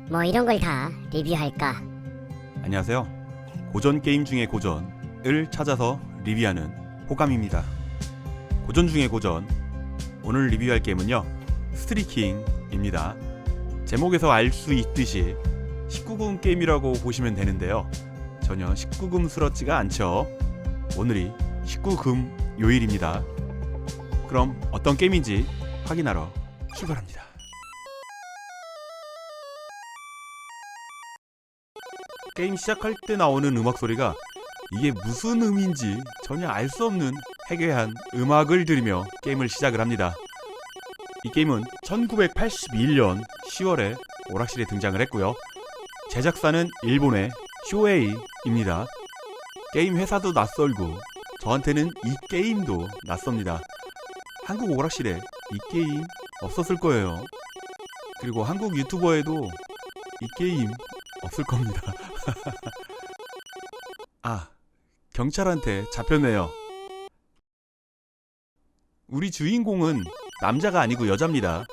뭐 이런 걸 다 리뷰할까? 안녕하세요. 고전 게임 중의 고전을 찾아서 리뷰하는 호감입니다. 고전 중의 고전. 오늘 리뷰할 게임은요, 스트리킹입니다. 제목에서 알 수 있듯이 19금 게임이라고 보시면 되는데요, 전혀 19금스럽지가 않죠. 오늘이 19금 요일입니다. 그럼 어떤 게임인지 확인하러 출발합니다. 게임 시작할 때 나오는 음악 소리가 이게 무슨 음인지 전혀 알 수 없는 해괴한 음악을 들으며 게임을 시작을 합니다. 이 게임은 1981년 10월에 오락실에 등장을 했고요. 제작사는 일본의 쇼에이입니다. 게임 회사도 낯설고 저한테는 이 게임도 낯섭니다. 한국 오락실에 이 게임 없었을 거예요. 그리고 한국 유튜버에도 이 게임 없을 겁니다. 아, 경찰한테 잡혔네요. 우리 주인공은 남자가 아니고 여자입니다.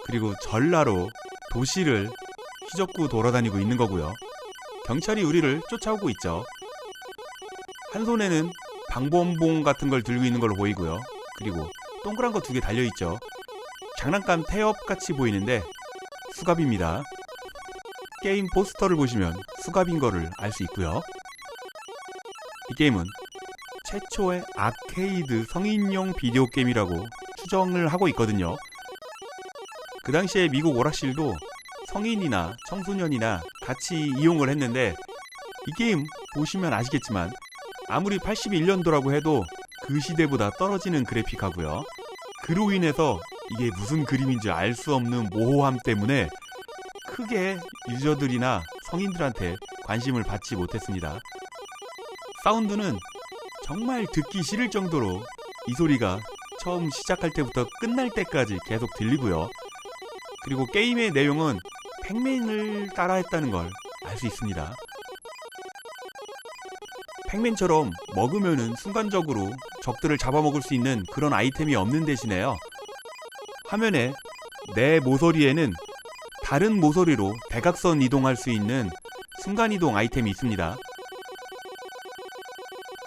그리고 전라로 도시를 휘젓고 돌아다니고 있는 거고요. 경찰이 우리를 쫓아오고 있죠. 한 손에는 방범봉 같은 걸 들고 있는 걸로 보이고요. 그리고 동그란 거 2개 달려있죠. 장난감 태엽 같이 보이는데 수갑입니다. 게임 포스터를 보시면 수갑인 거를 알 수 있고요. 이 게임은 최초의 아케이드 성인용 비디오 게임이라고 추정을 하고 있거든요. 그 당시에 미국 오락실도 성인이나 청소년이나 같이 이용을 했는데, 이 게임 보시면 아시겠지만 아무리 81년도라고 해도 그 시대보다 떨어지는 그래픽하고요. 그로 인해서 이게 무슨 그림인지 알 수 없는 모호함 때문에 크게 유저들이나 성인들한테 관심을 받지 못했습니다. 사운드는 정말 듣기 싫을 정도로 이 소리가 처음 시작할 때부터 끝날 때까지 계속 들리고요. 그리고 게임의 내용은 팩맨을 따라했다는 걸 알 수 있습니다. 팩맨처럼 먹으면은 순간적으로 적들을 잡아먹을 수 있는 그런 아이템이 없는 대신에요, 화면에 내 모서리에는 다른 모서리로 대각선 이동할 수 있는 순간이동 아이템이 있습니다.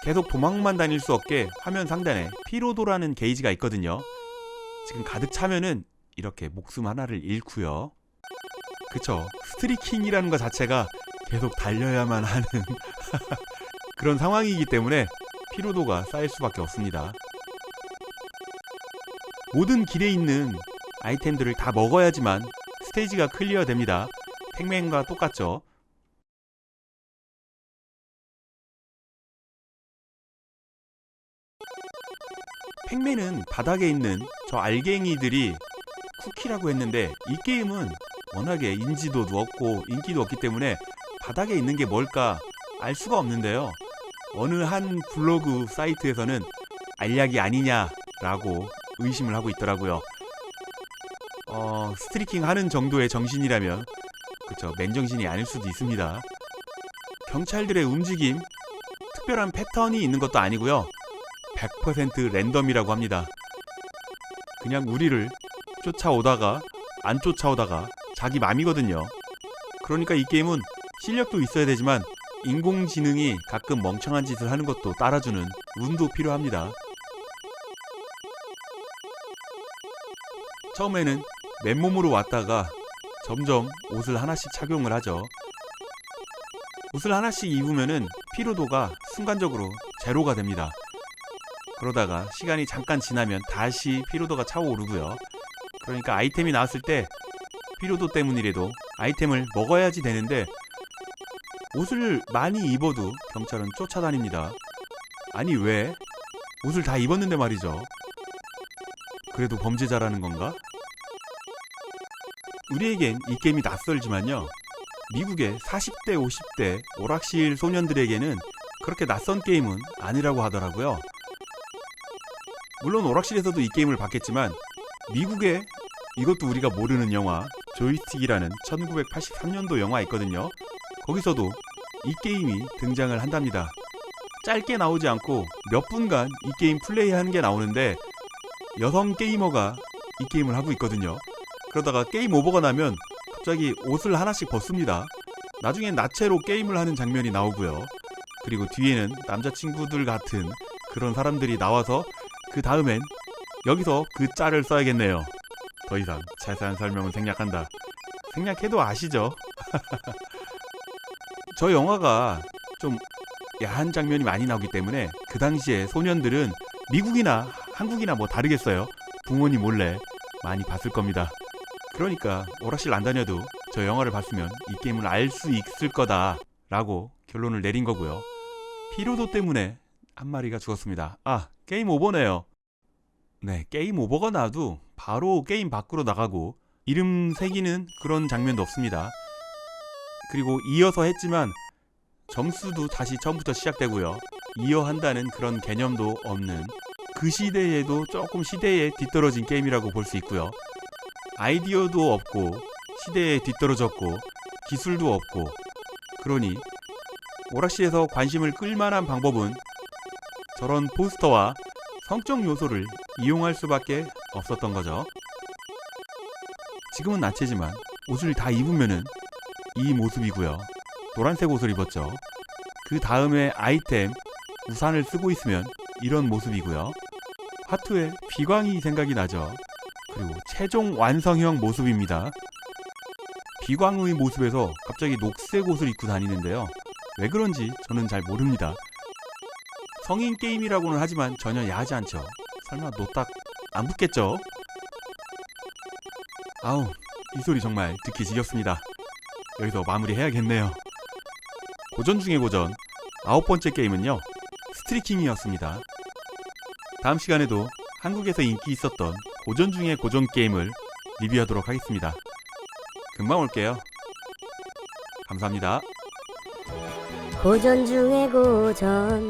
계속 도망만 다닐 수 없게 화면 상단에 피로도라는 게이지가 있거든요. 지금 가득 차면은 이렇게 목숨 하나를 잃고요. 그쵸, 스트리킹이라는 것 자체가 계속 달려야만 하는 그런 상황이기 때문에 피로도가 쌓일 수밖에 없습니다. 모든 길에 있는 아이템들을 다 먹어야지만 스테이지가 클리어 됩니다. 팩맨과 똑같죠. 팩맨은 바닥에 있는 저 알갱이들이 쿠키라고 했는데, 이 게임은 워낙에 인지도도 없고 인기도 없기 때문에 바닥에 있는 게 뭘까 알 수가 없는데요. 어느 한 블로그 사이트에서는 알약이 아니냐라고 의심을 하고 있더라고요. 스트리킹 하는 정도의 정신이라면, 그쵸, 맨정신이 아닐 수도 있습니다. 경찰들의 움직임, 특별한 패턴이 있는 것도 아니고요. 100% 랜덤이라고 합니다. 그냥 우리를 쫓아오다가 안 쫓아오다가 자기 맘이거든요. 그러니까 이 게임은 실력도 있어야 되지만 인공지능이 가끔 멍청한 짓을 하는 것도 따라주는 운도 필요합니다. 처음에는 맨몸으로 왔다가 점점 옷을 하나씩 착용을 하죠. 옷을 하나씩 입으면은 피로도가 순간적으로 제로가 됩니다. 그러다가 시간이 잠깐 지나면 다시 피로도가 차오르고요. 그러니까 아이템이 나왔을 때 피로도 때문이라도 아이템을 먹어야지 되는데, 옷을 많이 입어도 경찰은 쫓아다닙니다. 아니 왜? 옷을 다 입었는데 말이죠. 그래도 범죄자라는 건가? 우리에겐 이 게임이 낯설지만요, 미국의 40대 50대 오락실 소년들에게는 그렇게 낯선 게임은 아니라고 하더라고요. 물론 오락실에서도 이 게임을 봤겠지만 미국에 이것도 우리가 모르는 영화 조이스틱이라는 1983년도 영화 있거든요. 거기서도 이 게임이 등장을 한답니다. 짧게 나오지 않고 몇 분간 이 게임 플레이하는 게 나오는데, 여성 게이머가 이 게임을 하고 있거든요. 그러다가 게임 오버가 나면 갑자기 옷을 하나씩 벗습니다. 나중엔 나체로 게임을 하는 장면이 나오고요. 그리고 뒤에는 남자친구들 같은 그런 사람들이 나와서 그 다음엔 여기서 그 짤을 써야겠네요. 더 이상 자세한 설명은 생략한다. 생략해도 아시죠? 저 영화가 좀 야한 장면이 많이 나오기 때문에 그 당시에 소년들은 미국이나 한국이나 뭐 다르겠어요. 부모님 몰래 많이 봤을 겁니다. 그러니까 오락실 안 다녀도 저 영화를 봤으면 이 게임을 알 수 있을 거다라고 결론을 내린 거고요. 피로도 때문에 한 마리가 죽었습니다. 아, 게임 오버네요. 네, 게임 오버가 나도 바로 게임 밖으로 나가고 이름 새기는 그런 장면도 없습니다. 그리고 이어서 했지만 점수도 다시 처음부터 시작되고요. 이어한다는 그런 개념도 없는, 그 시대에도 조금 시대에 뒤떨어진 게임이라고 볼 수 있고요. 아이디어도 없고 시대에 뒤떨어졌고 기술도 없고, 그러니 오락실에서 관심을 끌만한 방법은 저런 포스터와 성적 요소를 이용할 수밖에 없었던 거죠. 지금은 나체지만 옷을 다 입으면은 이 모습이고요. 노란색 옷을 입었죠. 그 다음에 아이템 우산을 쓰고 있으면 이런 모습이고요. 하트에 비광이 생각이 나죠. 그리고 최종 완성형 모습입니다. 비광의 모습에서 갑자기 녹색 옷을 입고 다니는데요. 왜 그런지 저는 잘 모릅니다. 성인 게임이라고는 하지만 전혀 야하지 않죠. 설마 노딱 안 붙겠죠? 아우, 이 소리 정말 듣기 지겹습니다. 여기서 마무리해야겠네요. 고전 중의 고전 9번째 게임은요, 스트리킹이었습니다. 다음 시간에도 한국에서 인기 있었던 고전 중의 고전 게임을 리뷰하도록 하겠습니다. 금방 올게요. 감사합니다. 고전 중에 고전